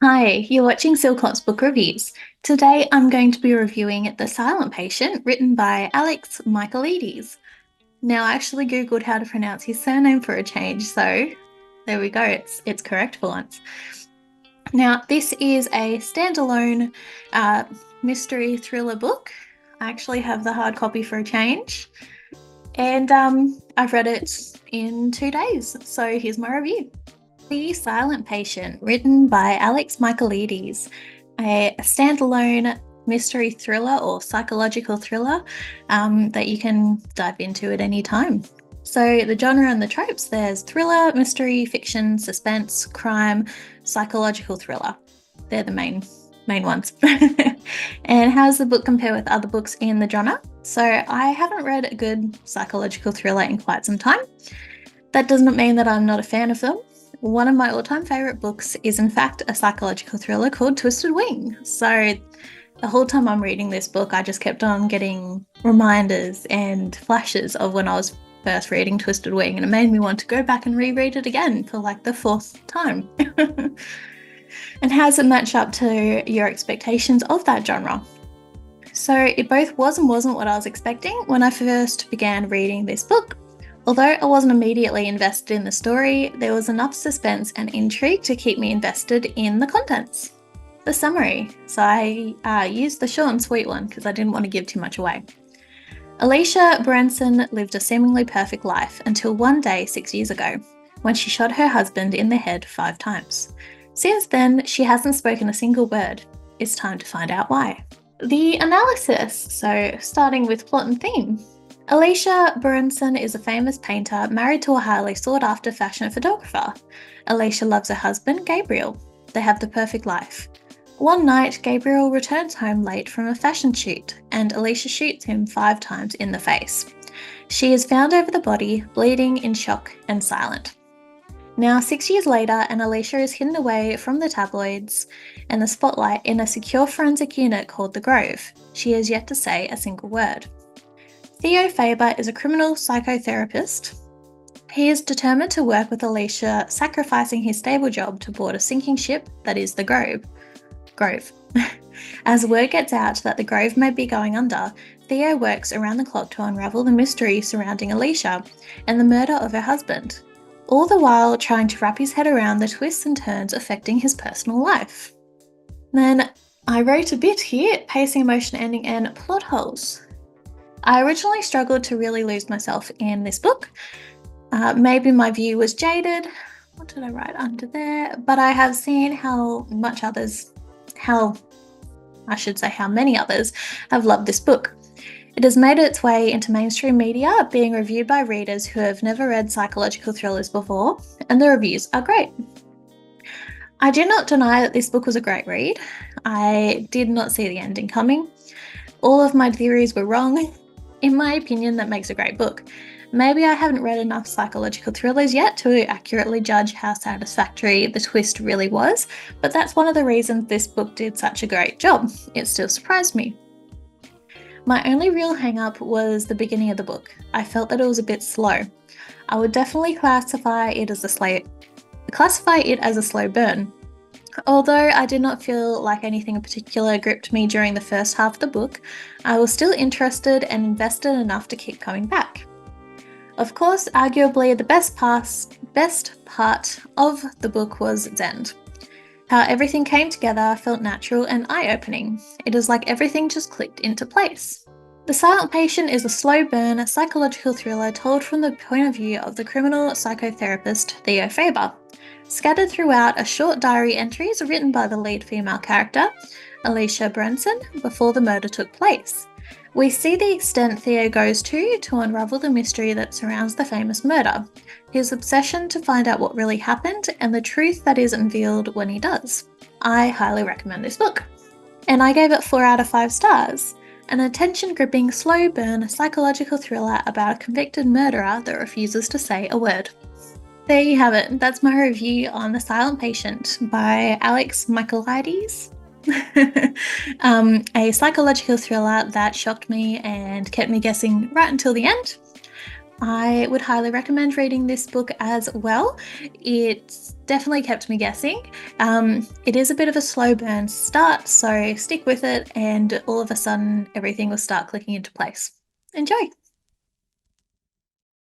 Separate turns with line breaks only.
Hi, you're watching Sealclops Book Reviews. Today I'm going to be reviewing The Silent Patient, written by Alex Michaelides. Now, I actually Googled how to pronounce his surname for a change, so there we go, it's correct for once. Now, this is a standalone uh, mystery thriller book. I actually have the hard copy for a change, and I've read it in 2 days, so here's my review. The Silent Patient, written by Alex Michaelides, a standalone mystery thriller or psychological thriller that you can dive into at any time. So, the genre and the tropes, there's thriller, mystery, fiction, suspense, crime, psychological thriller. They're the main ones. And how does the book compare with other books in the genre? So, I haven't read a good psychological thriller in quite some time. That does not mean that I'm not a fan of them. One of my all-time favorite books is in fact a psychological thriller called Twisted Wing. So the whole time I'm reading this book, I just kept on getting reminders and flashes of when I was first reading Twisted Wing, and it made me want to go back and reread it again for like the fourth time. And how does it match up to your expectations of that genre? So it both was and wasn't what I was expecting when I first began reading this book. Although I wasn't immediately invested in the story, there was enough suspense and intrigue to keep me invested in the contents. The summary. So I used the short and sweet one because I didn't want to give too much away. Alicia Branson lived a seemingly perfect life until one day 6 years ago, when she shot her husband in the head 5 times. Since then, she hasn't spoken a single word. It's time to find out why. The analysis. So starting with plot and theme. Alicia Branson is a famous painter married to a highly sought-after fashion photographer. Alicia loves her husband, Gabriel. They have the perfect life. One night, Gabriel returns home late from a fashion shoot, and Alicia shoots him 5 times in the face. She is found over the body, bleeding, in shock, and silent. Now, 6 years later, and Alicia is hidden away from the tabloids and the spotlight in a secure forensic unit called The Grove. She has yet to say a single word. Theo Faber is a criminal psychotherapist. He is determined to work with Alicia, sacrificing his stable job to board a sinking ship that is the Grove. As word gets out that the Grove may be going under, Theo works around the clock to unravel the mystery surrounding Alicia and the murder of her husband, all the while trying to wrap his head around the twists and turns affecting his personal life. Then I wrote a bit here, pacing, emotion, ending, and plot holes. I originally struggled to really lose myself in this book. Maybe my view was jaded. What did I write under there? But I have seen how many others have loved this book. It has made its way into mainstream media, being reviewed by readers who have never read psychological thrillers before, and the reviews are great. I do not deny that this book was a great read. I did not see the ending coming. All of my theories were wrong. In my opinion, that makes a great book. Maybe I haven't read enough psychological thrillers yet to accurately judge how satisfactory the twist really was, but that's one of the reasons this book did such a great job. It still surprised me. My only real hang-up was the beginning of the book. I felt that it was a bit slow. I would definitely classify it as a slow burn. Although I did not feel like anything in particular gripped me during the first half of the book, I was still interested and invested enough to keep coming back. Of course, arguably the best part of the book was its end. How everything came together felt natural and eye-opening. It is like everything just clicked into place. The Silent Patient is a slow burn psychological thriller told from the point of view of the criminal psychotherapist Theo Faber. Scattered throughout are short diary entries written by the lead female character, Alicia Branson, before the murder took place. We see the extent Theo goes to unravel the mystery that surrounds the famous murder, his obsession to find out what really happened, and the truth that is unveiled when he does. I highly recommend this book. And I gave it 4 out of 5 stars. An attention-gripping, slow burn psychological thriller about a convicted murderer that refuses to say a word. There you have it. That's my review on The Silent Patient by Alex Michaelides. A psychological thriller that shocked me and kept me guessing right until the end. I would highly recommend reading this book as well. It's definitely kept me guessing. It is a bit of a slow burn start, so stick with it, and all of a sudden everything will start clicking into place. Enjoy!